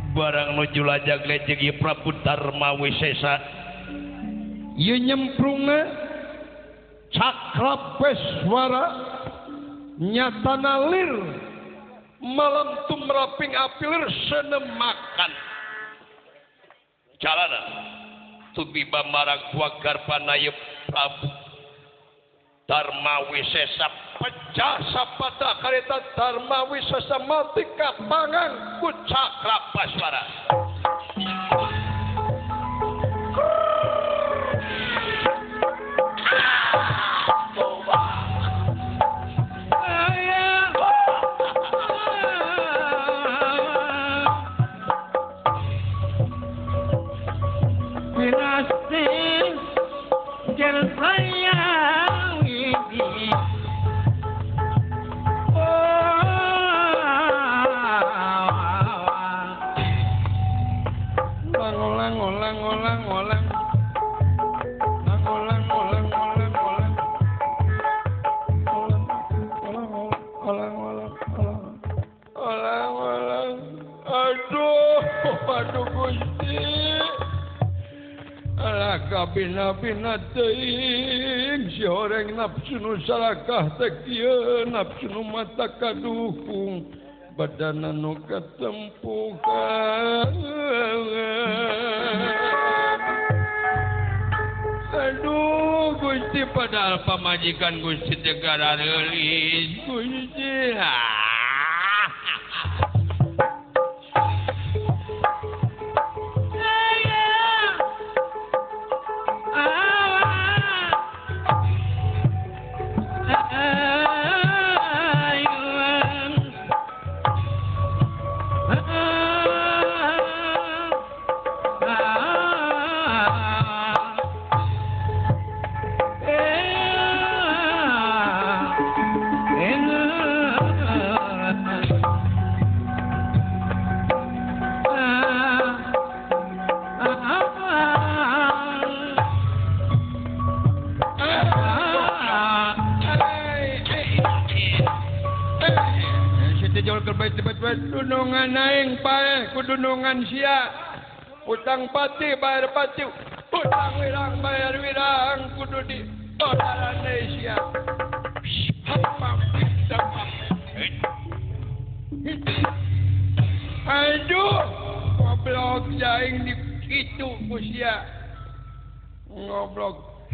barang nuju lajag lejegi Prabu Darmawisesa ieu nyemprungna Cakrapeswara nyatana lir malam tumraping apilir senemakan jalanan tubiba marang Wagarpanaya Prabu Darmawisesa pecah sapata kareta Darmawisesa mati kapangan ku Cakrapeswara. Bina-bina teuing si horeng nafsu nu salakah teh kieu nafsu nu mata kaduhung badana nu katempukan aduh Gusti padahal pamajikan Gusti teh gara reulis Gusti dunungan aing paeh kudunungan sia utang pati bayar pati utang wirang bayar wirang kudu di tolarane sia aduh ngoblok jaing di kitu ku sia ngoblok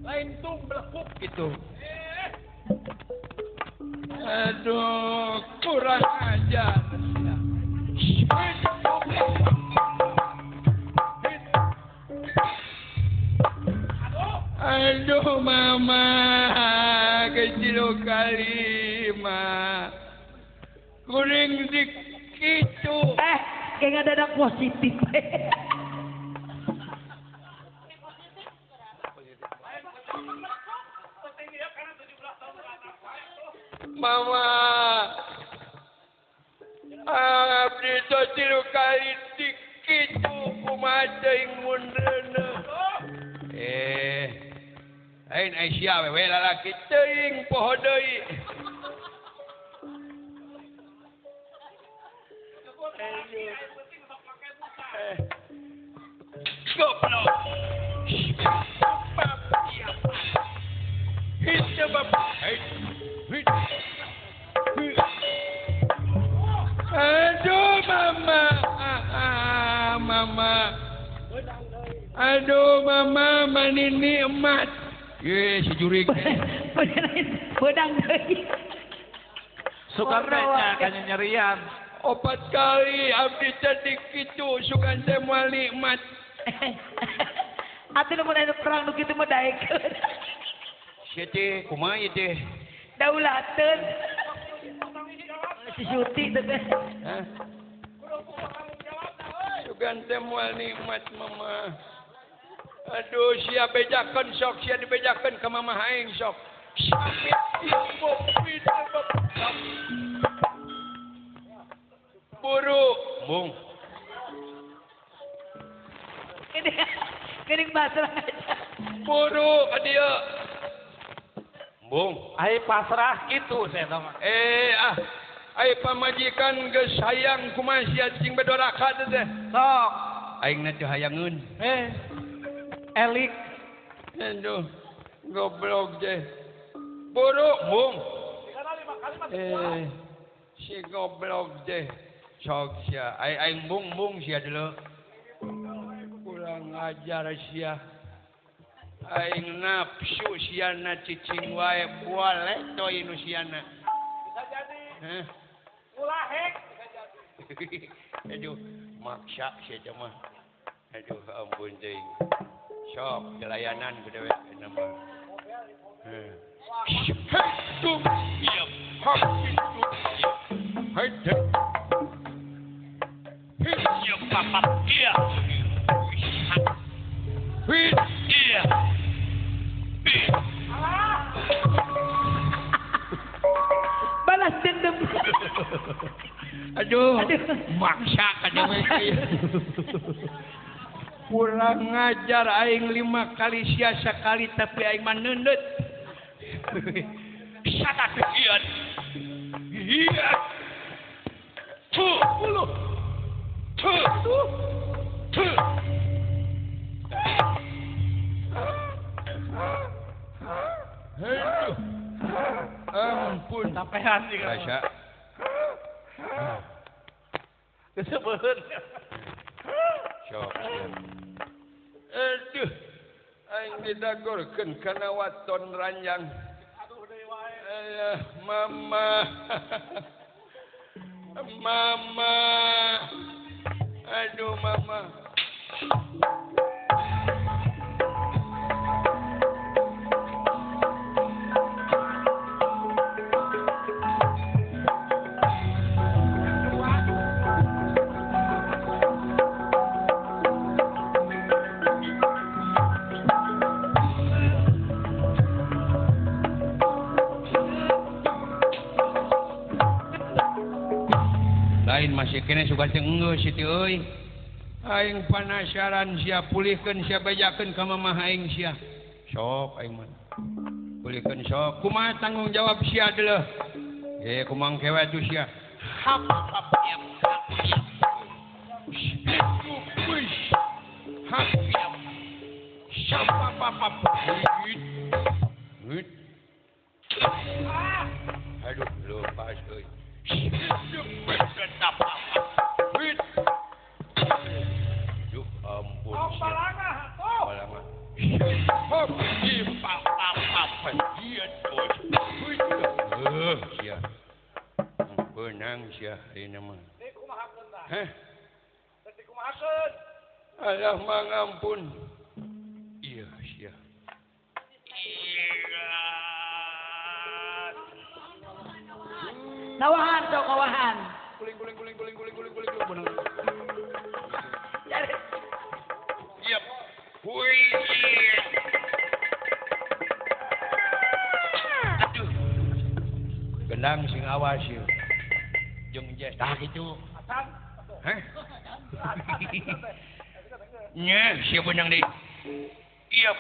lain tung belekuk gitu. Aduh, kurang ajar. Aduh, mama, kecil kali, ma. Kuring dikitu. Kayak nggak ada positif. Mama, abdi tilu kali dikitu kumaha teuing mundreuna. Ain Aisyah wewe lalaki teuing poho deui. Goblok. Itu bapak. Aduh mama, mama. Aduh mama, manini emat. Si jurig. Bedang deui. Sukarnya kanya nyerian. 4 kali abdi jadi kitu sugan teh moal nikmat. Atuh mun anu perang nu kitu mah daekeun. Sia teh kumaha ieu teh? Daulateun. Si Suti teh. Hah? Sugan teh moal nikmat mama. Aduh sia bejakeun sok sia dibejakeun ka mama aing sok. Buru, Bung. Kening pasrah aja. Buru ka dia. Bung. Ai pasrah gitu saya tahu. Ai pamajikan geus sayang kumaha sia cing bedoraka teh. Sok. Aing na teu hayangeun. Elik. Aduh, goblok je. Buru, Bung. Si goblok je. Sok sia. Aing bung sia dulu. Kurang ajar sia. Aing nafsu siana cicing wae boleh toy nu siana. Bisa jadi. Heh. Ulah hek. Aduh, maksa sia mah. Aduh, ampun teuing. Sok jelayanan ku dewe nama. Heh. Tuh, iya. Hap itu. Hai teh. Iya, papa. Iya. Iya. Balas dendam. Aduh, maksa ka dewe. Kurang ngajar aing 5 kali sia sekali tapi aing mah neundeut. Satak ieu. Iya. Tuh, uluh. Tuh. Aduh. Ampun. Sampean sih kan. Rasa. Kesebeun. Sok. Aduh. Aing didagorkeun kana waton ranjang. Aduh deui wae. Mama. Mama. Aduh mama. Lain masih kena suka tenggeus situ euy. Aing penasaran sia pulihkeun sia bejakeun ka mamah aing sia. Sok aing mah. Pulihkeun sok. Kumaha tanggung jawab sia deuleuh? Kumang kewe atuh sia. Hap. Hap. Sap. Aduh, lepas euy. Duh, ampun sih. Balanga. Hop, dia tuh. Sia. Benang sia ini mah. Dikumahakeun tah. Heh, Dikumahakeun. alah mangampun. Iya, sia. Kawahan sok kawahan. Kuling. Benang. Yep. Hui. Aduh. Gendang sing awas yeu. Jeung jes tah kitu. Heh. Nya, sia benang deui. Yep.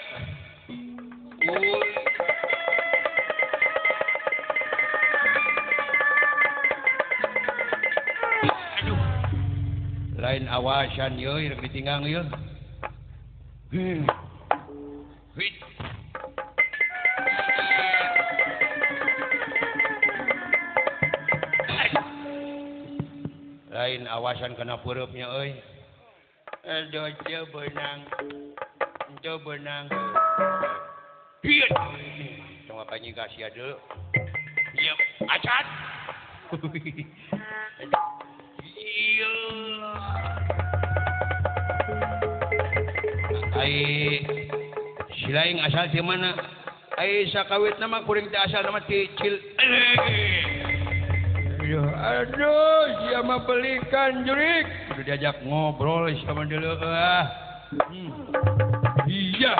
Hui. Lain awasan yo, rek ditinggang yo. Wit. Lain awasan kena peureup-nya euy. Aduh, ce benang. Hiet. Tong ka nyingka sia deuleu. Yep, acan. Iya. Ai silaing asal di mana? Ai sakawit nama kuring teh asal nama ti Cil. Aduh, sia mah belikan jurik. Kudu diajak ngobrol sama deuleu Iya.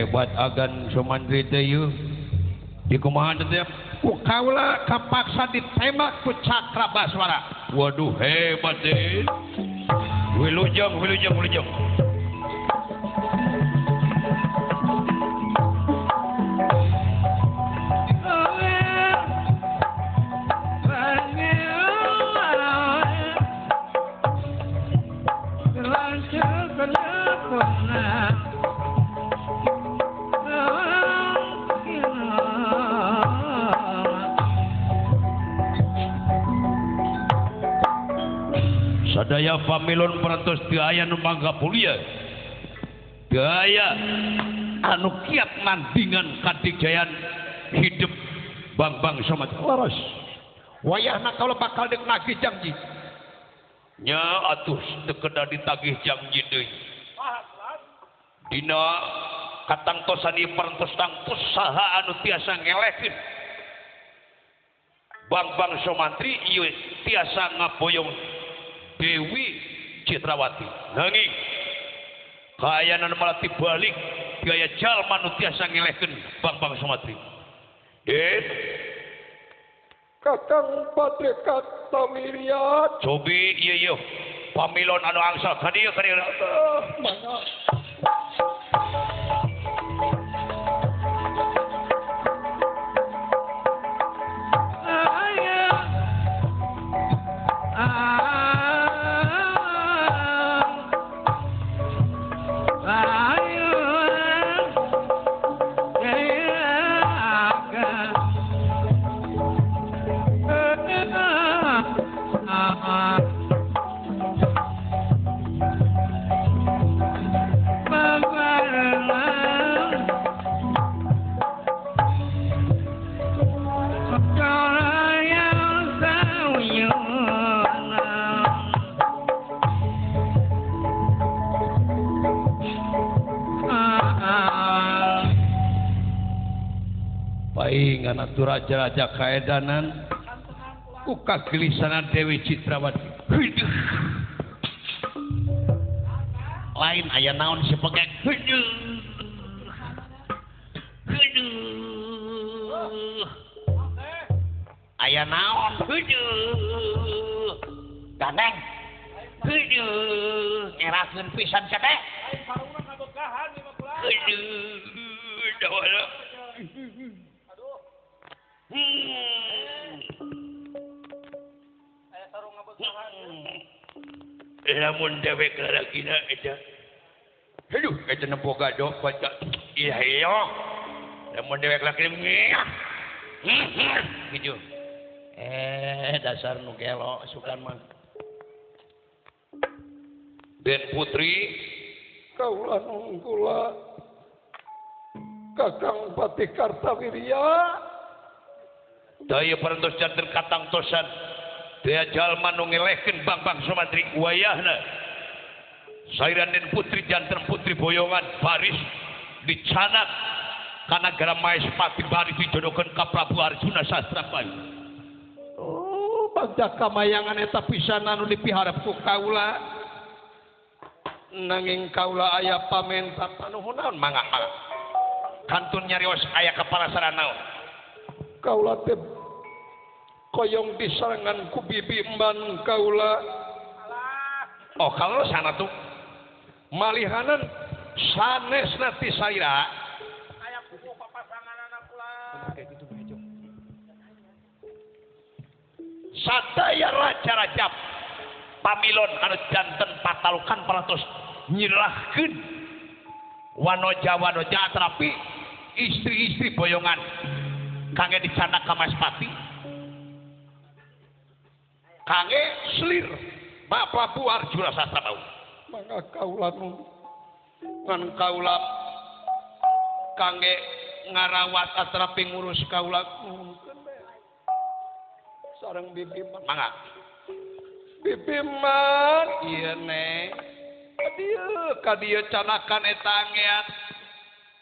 hebat agan Sumantri teh ieu. Di kumaha teh? Ku kaula kapaksa ditembak ku Cakrabaswara. Waduh hebat teh. Wilujeng. Sadaya pamilon perantos teu aya nu mangga pulia. Teu aya anu kiat nandingan kadigjayan hidup Bang Somat laras. Wayahna kaula bakal deuk nagih janji. Nya atuh teu kedah ditagih janji deui. Dina katangtosan ieu perantos tangtos saha anu tiasa ngelekeun Bang Somantri ieu tiasa ngaboyong Dewi Citrawati. Nanging kaayanan malah tibalik gaya jalma nu tiasa ngelehkeun Bang Somantri. Kakang Patri Kartawirya. Cobi ieu pamilon anu angsal ka dieu mangga. Paingan atuh raja-raja kaedanan ku kagelisanan Dewi Citrawati. Lain aya naon sepegek. Aya naon? Daneng. Ngerakeun pisan kadek. Sarungna ngabogahan di makulah. Dawala. Aya sarung ngabogahan. Lamun dewek lalakina eta. Aduh, eta nemboga dok baca. Iya. Lamun dewek lalakina. Gitu. Dasar nu gelo sukan mah. Den Putri kaula nunggula Kakang Pati Kartawirya. Daya parantos janten katangtosan daya jalma nu ngelehkeun Bang Somantri wayahna sairan Den Putri janten putri boyongan baris dicanak ka nagara Maespati baris dijodohkeun ka Prabu Arjuna Sastrapati. Oh, bagja kamayangan eta pisan anu dipiharep ku kaula. Nanging kaula aya pamenta panuhun naon mangga. Kantun nyarios aya kaparasaran naon. Kaula teh koyong disarangan ku bibi emban kaula. Oh, kalau sana tuh malihanan sanesna ti saira. Aya kuku papasangan anak kula. Sadaya raja-raja pamilon anu janten patalukan parantos nyirahkeun wanoja atrapi istri-istri boyongan kangge dicanak ka Maespati kangge selir Pak Prabu Arjuna Sastrapati. Mangga kaula ngan kaula kangge ngarawat atrapi ngurus kaula sareng bibi mangga. Bibi man ieu neng kadieu canakan eta angean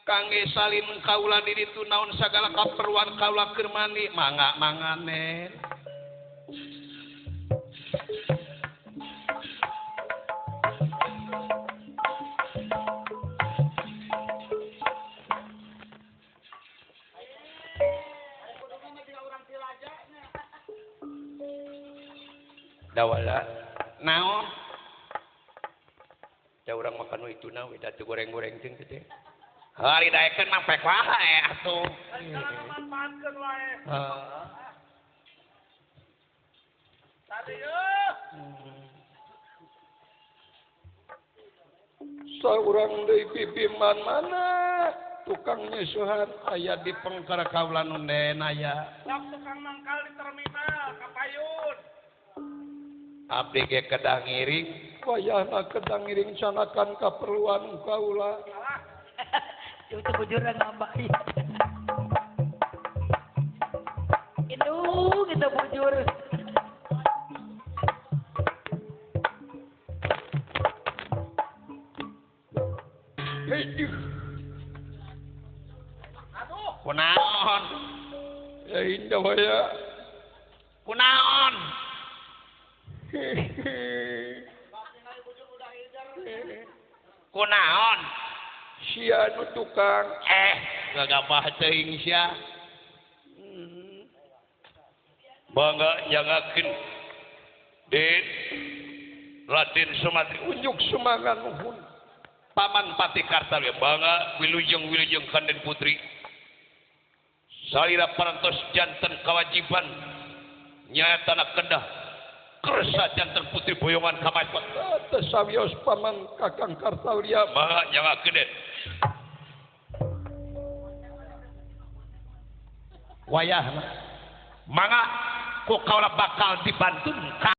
kangge salin kaula di ditu naon sagala kaperluan kaula keur mani mangga neng. Dawala. Naon? Da urang makan itu na we datu goreng-goreng teh teh. Hari daekeun mah pek wae atuh. Jangan manfaatkan wae. Tadi Saurang deui pipiman mana tukang nyusuhan aya di pengkara kaulan unden aya. Sok tukang mangkal di terminal kapayun. Abdi ge kedah ngiring, wayahna kedah ngiring canakan kaperluan kaula. Itu bujur ngambak. Indung itu bujur. Heuh, Kunaon? ya indah waya. Kunaon? Kunaon? Sia nu tukang Gagabah teuing sia. bangga nyangakeun Den Raden Sumatri unjuk sumangan nuhun. Paman Pati Kartawi bangga wilujeng Kanden Putri. Salira parantos janten kewajiban nyatana kedah kersa janten Putri boyongan kamajpat. Teu sawios paman Kakang Kartawirya Bangga nyangakeun Den. Wayahna mangga ku kaula bakal dibantun ka